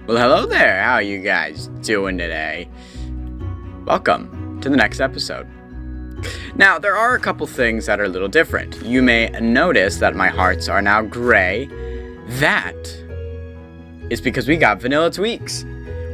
Well, hello there. How are you guys doing today? Welcome to the next episode. Now, there are a couple things that are a little different. You may notice that my hearts are now gray. That is because we got vanilla tweaks.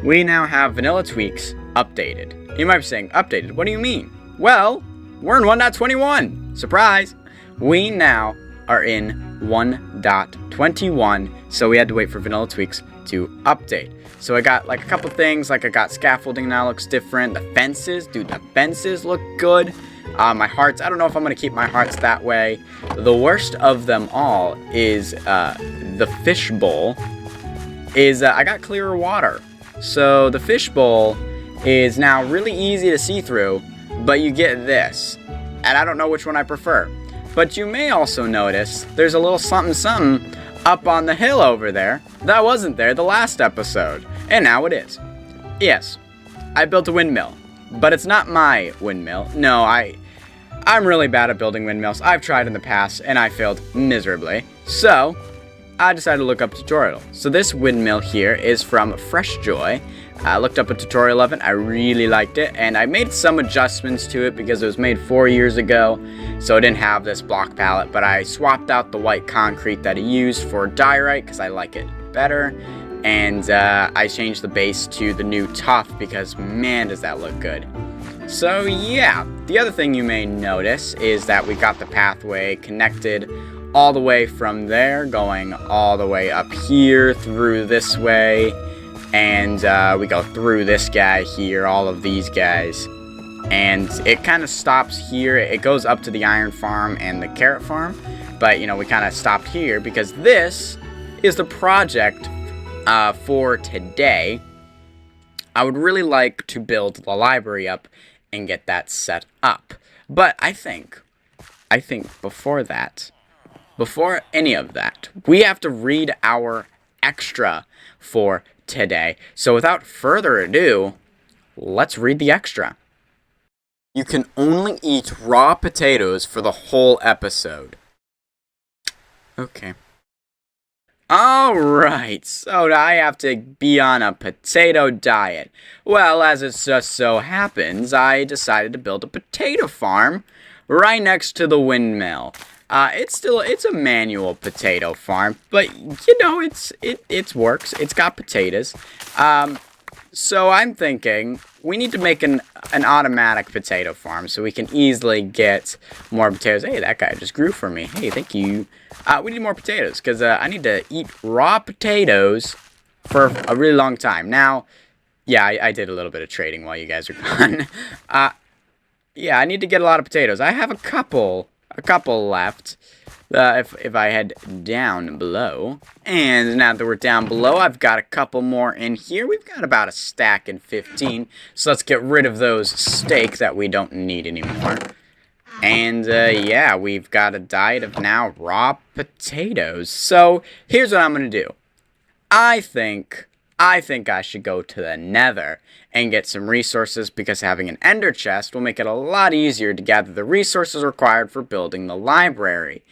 We now have vanilla tweaks updated. You might be saying, updated? What do you mean? Well, we're in 1.21. Surprise! We now are in 1.21, so we had to wait for vanilla tweaks to update. So I got like a couple things, like I got scaffolding now looks different. The fences, dude, the fences look good. My hearts, I don't know if I'm gonna keep my hearts that way. The worst of them all is the fishbowl. I got clearer water. So the fishbowl is now really easy to see through, but you get this. And I don't know which one I prefer. But you may also notice there's a little something up on the hill over there that wasn't there the last episode, and now it is. Yes, I built a windmill, but it's not my windmill. No, I'm really bad at building windmills. I've tried in the past and I failed miserably, so I decided to look up a tutorial. So this windmill here is from Fresh Joy. I looked up a tutorial of it, I really liked it, and I made some adjustments to it because it was made 4 years ago, so it didn't have this block palette, but I swapped out the white concrete that I used for diorite because I like it better, and I changed the base to the new tuff because man does that look good. So yeah, the other thing you may notice is that we got the pathway connected all the way from there, going all the way up here through this way. And we go through this guy here, all of these guys. And it kind of stops here. It goes up to the iron farm and the carrot farm. But, you know, we kind of stopped here because this is the project for today. I would really like to build the library up and get that set up. But I think before any of that, we have to read our extra for today. So without further ado, let's read the extra. You can only eat raw potatoes for the whole episode. Okay. Alright, so I have to be on a potato diet. Well, as it just so happens, I decided to build a potato farm right next to the windmill. It's a manual potato farm, but you know, it works. It's got potatoes. So I'm thinking we need to make an automatic potato farm so we can easily get more potatoes. Hey, that guy just grew for me. Hey, thank you. We need more potatoes because I need to eat raw potatoes for a really long time. Now, yeah, I did a little bit of trading while you guys are gone. Yeah, I need to get a lot of potatoes. I have a couple left if I head down below. And now that we're down below, I've got a couple more in here. We've got about a stack and 15. So let's get rid of those steak that we don't need anymore. And yeah, we've got a diet of now raw potatoes. So here's what I'm going to do. I think I should go to the Nether and get some resources because having an ender chest will make it a lot easier to gather the resources required for building the library.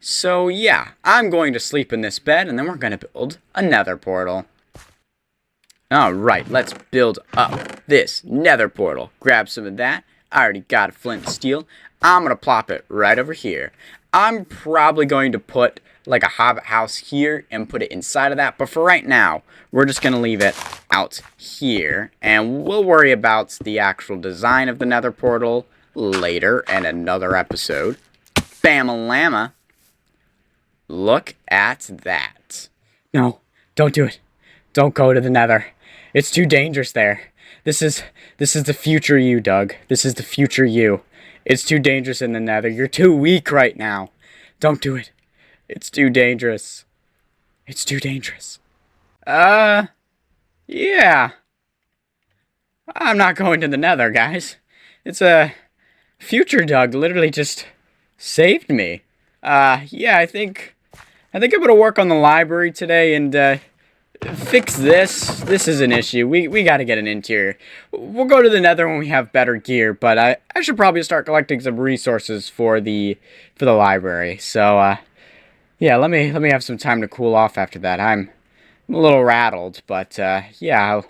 So yeah, I'm going to sleep in this bed and then we're going to build a Nether portal. Alright, let's build up this Nether portal. Grab some of that. I already got a flint and steel. I'm going to plop it right over here. I'm probably going to put like a hobbit house here and put it inside of that, but for right now we're just gonna leave it out here and we'll worry about the actual design of the Nether portal later in another episode. Bam-a-lamma. Look at that. No, don't do it. Don't go to the Nether. It's too dangerous there. This is the future you, Duug. This is the future you. It's too dangerous in the Nether. You're too weak right now. Don't do it. It's too dangerous. It's too dangerous. Yeah. I'm not going to the Nether, guys. It's future Duug literally just saved me. Yeah, I think I'm gonna work on the library today and fix this. This is an issue. We gotta get an interior. We'll go to the Nether when we have better gear, but I should probably start collecting some resources for the library. So yeah, let me have some time to cool off after that. I'm I'm a little rattled, but yeah,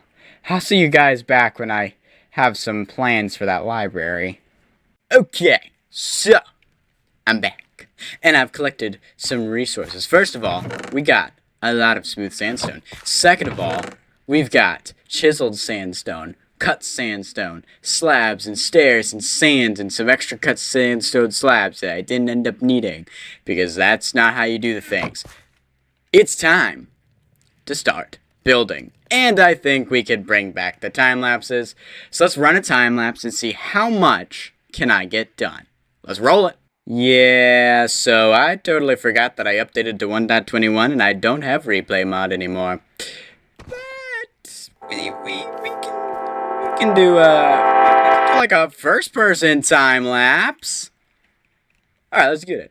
I'll see you guys back when I have some plans for that library. Okay, so I'm back, and I've collected some resources. First of all, we got a lot of smooth sandstone. Second of all, we've got chiseled sandstone, cut sandstone, slabs and stairs and sand and some extra cut sandstone slabs that I didn't end up needing, because that's not how you do the things. It's time to start building. And I think we could bring back the time lapses. So let's run a time lapse and see how much can I get done. Let's roll it. Yeah, so I totally forgot that I updated to 1.21 and I don't have replay mod anymore. But we can do like a first person time lapse. Alright, let's get it.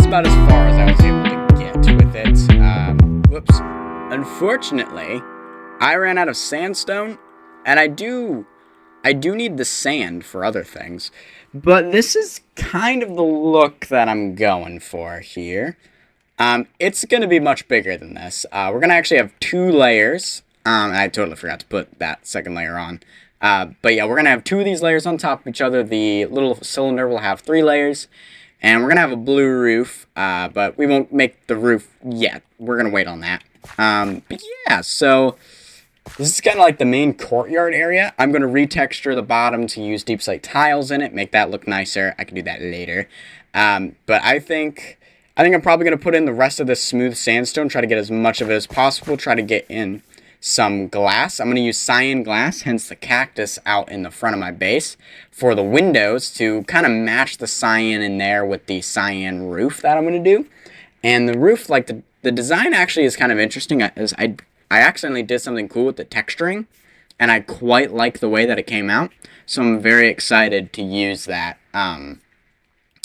About as far as I was able to get with it. Whoops. Unfortunately, I ran out of sandstone, and I do need the sand for other things. But this is kind of the look that I'm going for here. It's going to be much bigger than this. We're going to actually have 2 layers. I totally forgot to put that second layer on. But yeah, we're going to have 2 of these layers on top of each other. The little cylinder will have 3 layers. And we're going to have a blue roof, but we won't make the roof yet. We're going to wait on that. But yeah, so this is kind of like the main courtyard area. I'm going to retexture the bottom to use deep slate tiles in it, make that look nicer. I can do that later. But I think I'm probably going to put in the rest of this smooth sandstone, try to get as much of it as possible, try to get in some glass. I'm going to use cyan glass, hence the cactus out in the front of my base, for the windows to kind of match the cyan in there with the cyan roof that I'm going to do. And the roof, like the design actually is kind of interesting. I accidentally did something cool with the texturing. and I quite like the way that it came out. So I'm very excited to use that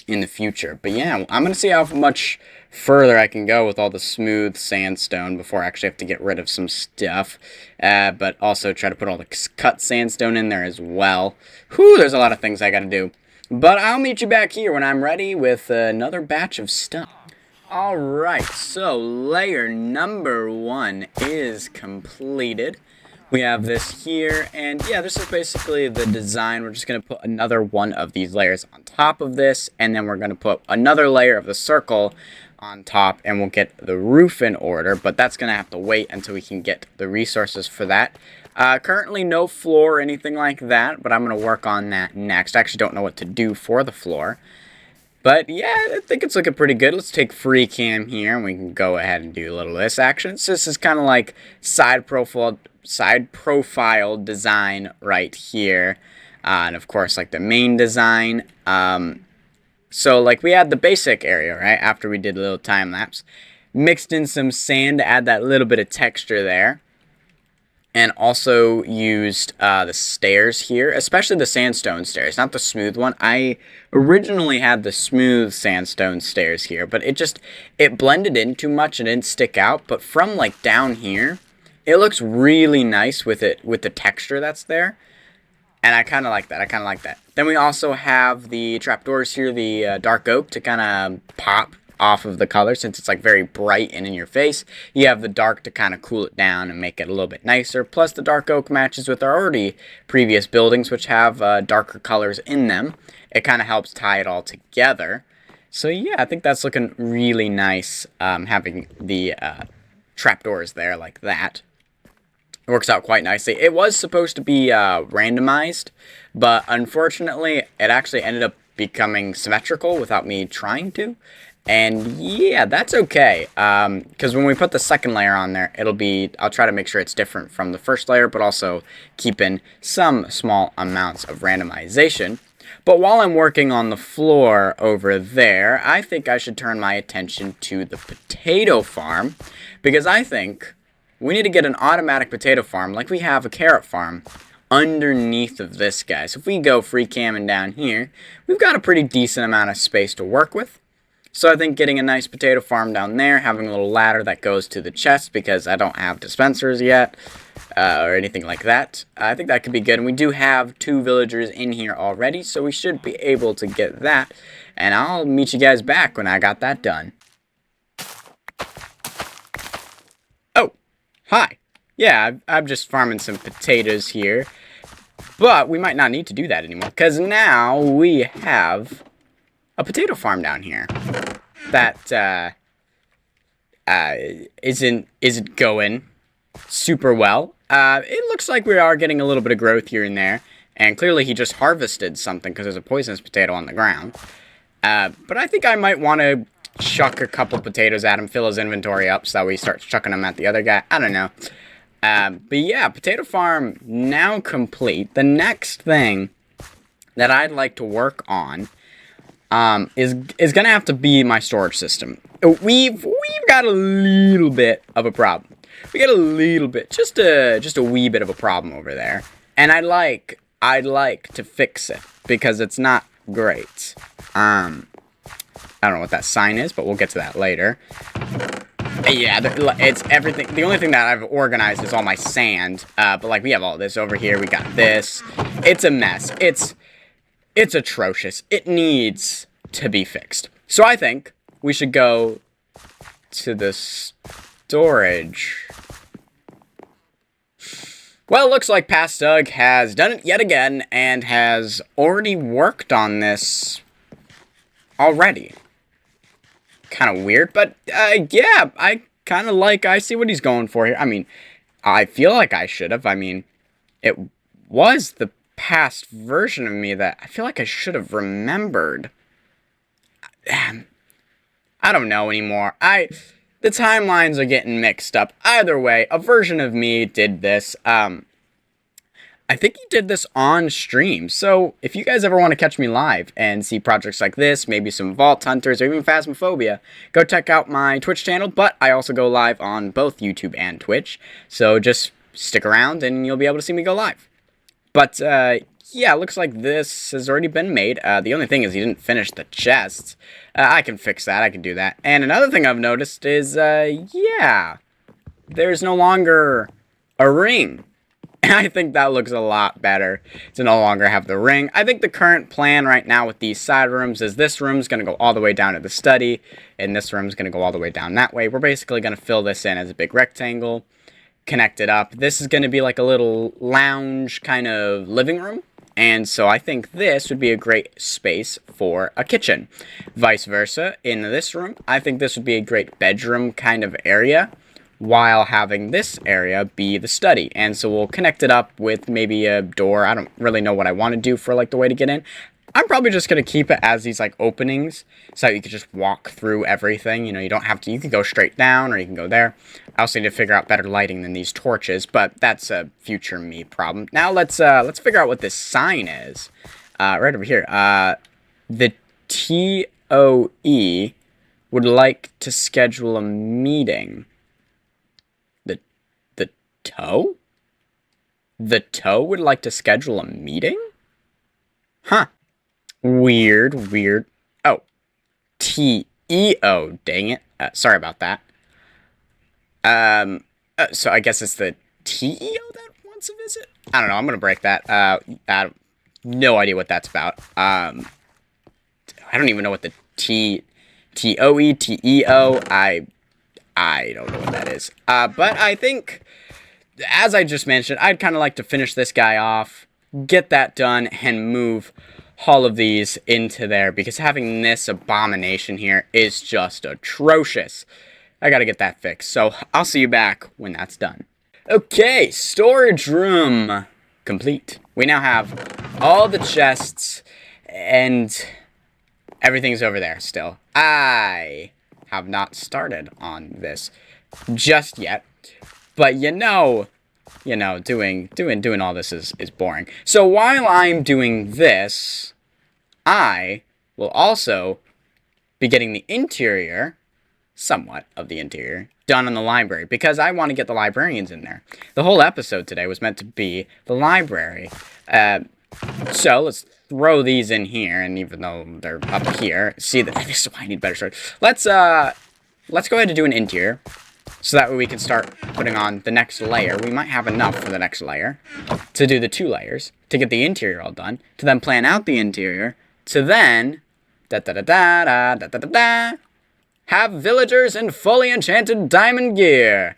in the future. But yeah, I'm going to see how much further I can go with all the smooth sandstone before I actually have to get rid of some stuff. But also try to put all the cut sandstone in there as well. Whew, there's a lot of things I got to do. But I'll meet you back here when I'm ready with another batch of stuff. Alright, so layer number 1 is completed. We have this here, and yeah, this is basically the design. We're just going to put another one of these layers on top of this, and then we're going to put another layer of the circle on top, and we'll get the roof in order, but that's going to have to wait until we can get the resources for that. Currently no floor or anything like that, but I'm going to work on that next. I actually don't know what to do for the floor. But yeah, I think it's looking pretty good. Let's take free cam here, and we can go ahead and do a little of this action. So this is kind of like side profile design right here. And of course, like the main design. So like we had the basic area, right? After we did a little time lapse. Mixed in some sand to add that little bit of texture there. And also used the stairs here, especially the sandstone stairs, not the smooth one. I originally had the smooth sandstone stairs here, but it blended in too much and didn't stick out. But from like down here, it looks really nice with the texture that's there. And I kind of like that. Then we also have the trapdoors here, the dark oak to kind of pop off of the color since it's like very bright and in your face. You have the dark to kind of cool it down and make it a little bit nicer. Plus the dark oak matches with our already previous buildings which have darker colors in them. It kind of helps tie it all together. So yeah, I think that's looking really nice, having the trapdoors there like that. It works out quite nicely. It was supposed to be randomized, but unfortunately it actually ended up becoming symmetrical without me trying to. And yeah, that's okay, because when we put the second layer on there, I'll try to make sure it's different from the first layer, but also keep in some small amounts of randomization. But while I'm working on the floor over there, I think I should turn my attention to the potato farm, because I think we need to get an automatic potato farm like we have a carrot farm underneath of this guy. So if we go free camming down here, we've got a pretty decent amount of space to work with. So I think getting a nice potato farm down there, having a little ladder that goes to the chest because I don't have dispensers yet or anything like that. I think that could be good. And we do have 2 villagers in here already, so we should be able to get that. And I'll meet you guys back when I got that done. Oh, hi. Yeah, I'm just farming some potatoes here. But we might not need to do that anymore because now we have a potato farm down here that isn't going super well. It looks like we are getting a little bit of growth here and there, and clearly he just harvested something because there's a poisonous potato on the ground. But I think I might want to chuck a couple potatoes at him, fill his inventory up so that we start chucking them at the other guy. I don't know. But yeah, potato farm now complete. The next thing that I'd like to work on is gonna have to be my storage system. We've got a little bit of a problem. We got a little bit, just a wee bit of a problem over there, and I'd like to fix it because it's not great. I don't know what that sign is, but we'll get to that later. Yeah, it's everything. The only thing that I've organized is all my sand. But like we have all this over here. We got this. It's a mess. It's atrocious. It needs to be fixed. So I think we should go to the storage. Well, it looks like Past Duug has done it yet again and has already worked on this already. Kind of weird, but yeah, I see what he's going for here. I mean, I feel like I should have. I mean, it was the past version of me that I feel like I should have remembered. I don't know anymore. The timelines are getting mixed up. Either way, a version of me did this. I think he did this on stream. So if you guys ever want to catch me live and see projects like this, maybe some Vault Hunters or even Phasmophobia, go check out my Twitch channel. But I also go live on both YouTube and Twitch. So just stick around and you'll be able to see me go live. But, yeah, looks like this has already been made. The only thing is he didn't finish the chests. I can fix that. I can do that. And another thing I've noticed is, yeah, there's no longer a ring. And I think that looks a lot better to no longer have the ring. I think the current plan right now with these side rooms is this room's going to go all the way down to the study, and this room's going to go all the way down that way. We're basically going to fill this in as a big rectangle, connect it up. This is going to be like a little lounge kind of living room. And so I think this would be a great space for a kitchen. Vice versa, in this room, I think this would be a great bedroom kind of area, while having this area be the study. And so we'll connect it up with maybe a door. I don't really know what I want to do for like the way to get in. I'm probably just going to keep it as these like openings so that you can just walk through everything. You know, you don't have to, you can go straight down or you can go there. I also need to figure out better lighting than these torches, but that's a future me problem. Now let's figure out what this sign is. Right over here. The TOE would like to schedule a meeting. The toe? The toe would like to schedule a meeting? Huh. Weird. Oh. TEO, dang it. Sorry about that. So I guess it's the TEO that wants a visit? I don't know, I'm gonna break that. I have no idea what that's about. I don't even know what the TOE, TEO, I don't know what that is. But I think, as I just mentioned, I'd kind of like to finish this guy off, get that done, and move all of these into there, because having this abomination here is just atrocious. I gotta get that fixed, so I'll see you back when that's done. Okay, storage room complete. We now have all the chests, and everything's over there still. I have not started on this just yet, but doing all this is boring. So while I'm doing this, I will also be getting the interior, somewhat of the interior, done in the library, because I want to get the librarians in there. The whole episode today was meant to be the library. So let's throw these in here, and even though they're up here, see that this is why I need better storage. Let's go ahead and do an interior, so that way we can start putting on the next layer. We might have enough for the next layer to do the 2 layers, to get the interior all done, to then plan out the interior, to then have villagers in fully enchanted diamond gear.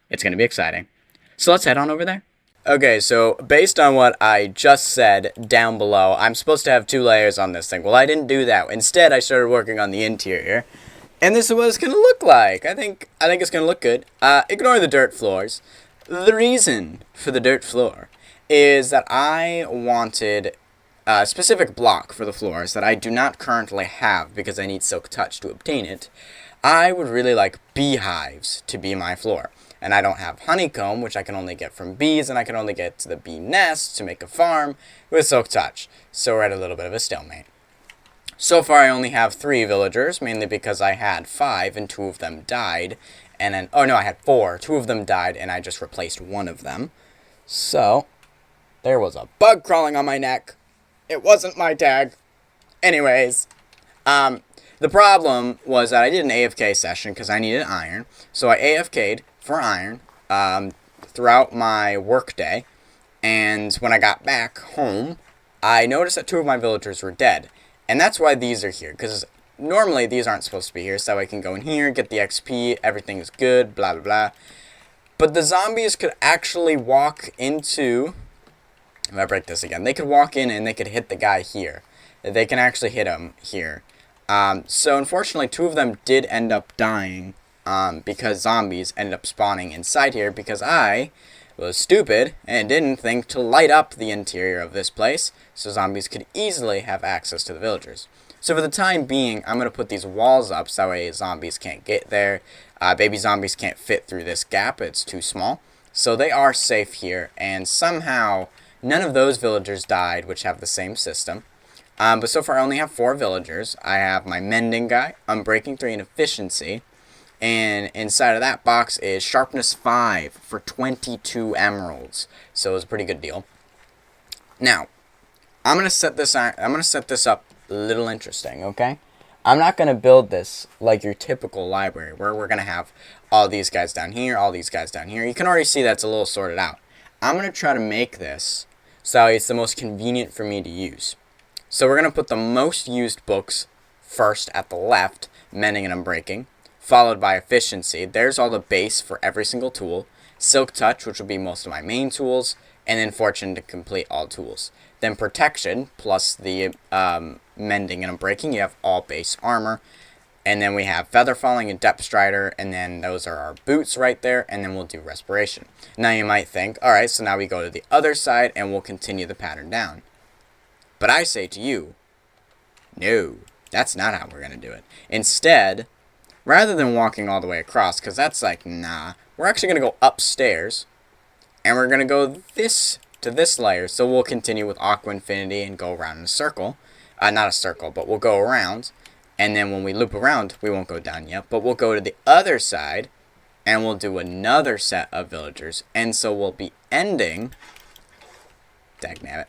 It's gonna be exciting. So let's head on over there. Okay, so based on what I just said down below, I'm supposed to have 2 layers on this thing. Well, I didn't do that. Instead, I started working on the interior. And this is what it's going to look like. I think it's going to look good. Ignore the dirt floors. The reason for the dirt floor is that I wanted a specific block for the floors that I do not currently have because I need Silk Touch to obtain it. I would really like beehives to be my floor. And I don't have honeycomb, which I can only get from bees, and I can only get to the bee nest to make a farm with Silk Touch. So we're at a little bit of a stalemate. So far I only have 3 villagers, mainly because I had 5 and 2 of them died. And then, oh no, I had 4. 2 of them died and I just replaced 1 of them. So, there was a bug crawling on my neck. It wasn't my tag. Anyways, the problem was that I did an AFK session because I needed iron. So I AFK'd for iron throughout my workday. And when I got back home, I noticed that 2 of my villagers were dead. And that's why these are here, because normally these aren't supposed to be here, so I can go in here, get the XP, everything is good, blah, blah, blah. But the zombies could actually walk into, if I break this again, they could walk in and they could hit the guy here. They can actually hit him here. So unfortunately, 2 of them did end up dying, because zombies ended up spawning inside here, because I was stupid and didn't think to light up the interior of this place so zombies could easily have access to the villagers. So for the time being, I'm going to put these walls up so that way zombies can't get there. Baby zombies can't fit through this gap, it's too small. So they are safe here, and somehow none of those villagers died, which have the same system. But so far I only have 4 villagers. I have my mending guy, unbreaking 3, and efficiency. And inside of that box is sharpness 5 for 22 emeralds. So it's a pretty good deal. Now, I'm gonna set this up a little interesting, okay? I'm not gonna build this like your typical library where we're gonna have all these guys down here, all these guys down here. You can already see that's a little sorted out. I'm gonna try to make this so it's the most convenient for me to use. So we're gonna put the most used books first at the left, mending and unbreaking, followed by efficiency. There's all the base for every single tool. Silk touch, which will be most of my main tools, and then fortune to complete all tools. Then protection, plus the mending and unbreaking, you have all base armor. And then we have feather falling and depth strider, and then those are our boots right there, and then we'll do respiration. Now you might think, alright, so now we go to the other side and we'll continue the pattern down. But I say to you, no, that's not how we're going to do it. Instead, rather than walking all the way across, because that's like, nah, we're actually going to go upstairs, and we're going to go to this layer. So we'll continue with Aqua Infinity and go around in a circle. Not a circle, but we'll go around. And then when we loop around, we won't go down yet, but we'll go to the other side, and we'll do another set of villagers. And so we'll be ending... Dagnabbit.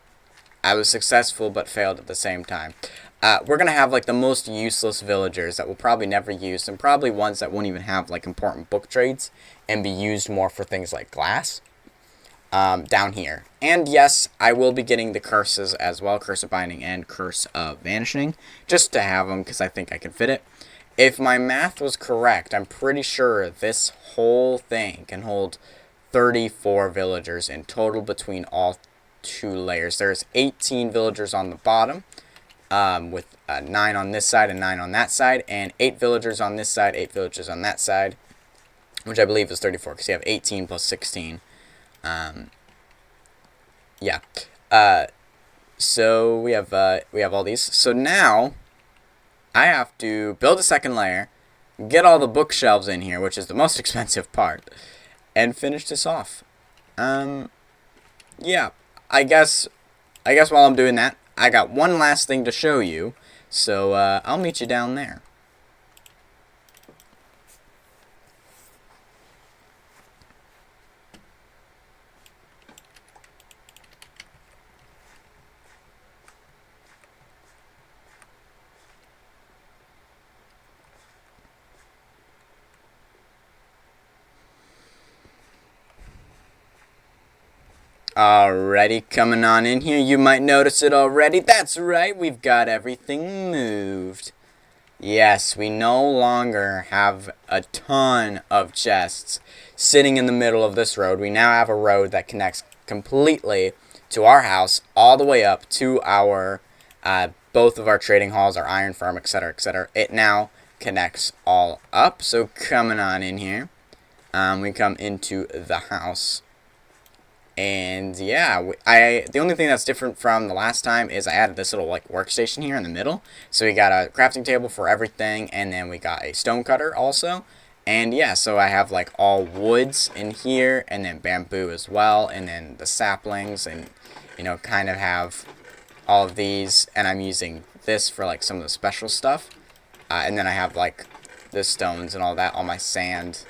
I was successful, but failed at the same time. We're going to have, like, the most useless villagers that we'll probably never use, and probably ones that won't even have, like, important book trades, and be used more for things like glass. Down here. And yes, I will be getting the curses as well, Curse of Binding and Curse of Vanishing, just to have them because I think I can fit it. If my math was correct, I'm pretty sure this whole thing can hold 34 villagers in total between all two layers. There's 18 villagers on the bottom, with 9 on this side and 9 on that side, and 8 villagers on this side, 8 villagers on that side, which I believe is 34 because you have 18 plus 16. Yeah. So we have all these. So now I have to build a second layer, get all the bookshelves in here, which is the most expensive part, and finish this off. Yeah. I guess while I'm doing that, I got one last thing to show you. So I'll meet you down there. Alrighty, coming on in here, you might notice it already. That's right, we've got everything moved. Yes, we no longer have a ton of chests sitting in the middle of this road. We now have a road that connects completely to our house, all the way up to our, both of our trading halls, our iron farm, etc., etc. It now connects all up. So coming on in here, we come into the house. And yeah, the only thing that's different from the last time is I added this little like workstation here in the middle. So we got a crafting table for everything, and then we got a stone cutter also. And yeah, so I have like all woods in here, and then bamboo as well, and then the saplings, and you know, kind of have all of these. And I'm using this for like some of the special stuff. And then I have like the stones and all that, all my sand.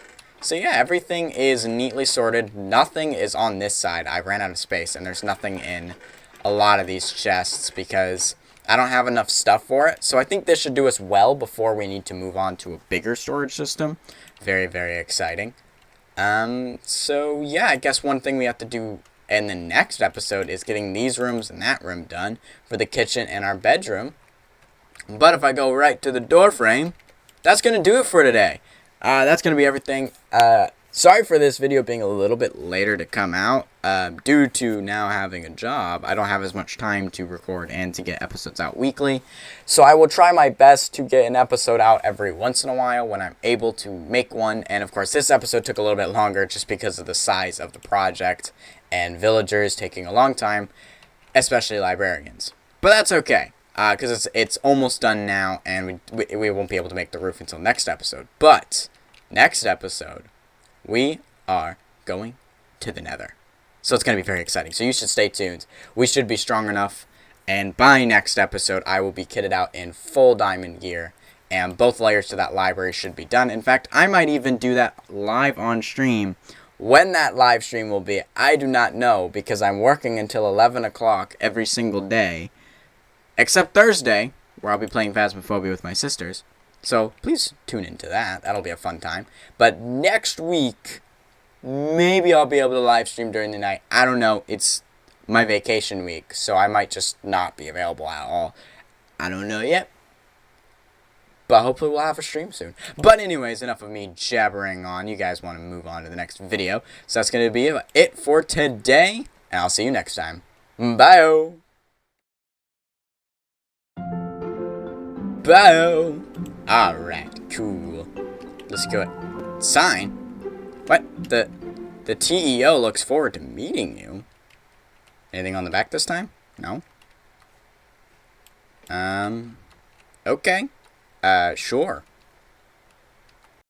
So yeah, everything is neatly sorted. Nothing is on this side. I ran out of space, and there's nothing in a lot of these chests because I don't have enough stuff for it. So I think this should do us well before we need to move on to a bigger storage system. Very, very exciting. So yeah, I guess one thing we have to do in the next episode is getting these rooms and that room done for the kitchen and our bedroom. But if I go right to the door frame, that's going to do it for today. That's going to be everything. Sorry for this video being a little bit later to come out. Due to now having a job, I don't have as much time to record and to get episodes out weekly. So I will try my best to get an episode out every once in a while when I'm able to make one. And of course, this episode took a little bit longer just because of the size of the project and villagers taking a long time, especially librarians. But that's okay. Because it's almost done now, and we won't be able to make the roof until next episode. But next episode, we are going to the Nether. So it's going to be very exciting. So you should stay tuned. We should be strong enough, and by next episode, I will be kitted out in full diamond gear and both layers to that library should be done. In fact, I might even do that live on stream. When that live stream will be, I do not know, because I'm working until 11 o'clock every single day, except Thursday, where I'll be playing Phasmophobia with my sisters. So please tune into that. That'll be a fun time. But next week, maybe I'll be able to live stream during the night. I don't know. It's my vacation week, so I might just not be available at all. I don't know yet. But hopefully we'll have a stream soon. But anyways, enough of me jabbering on. You guys want to move on to the next video. So that's going to be it for today. And I'll see you next time. Bye. Bye. Alright, cool. Let's go. Sign? What? The TEO looks forward to meeting you. Anything on the back this time? No? Okay. Sure.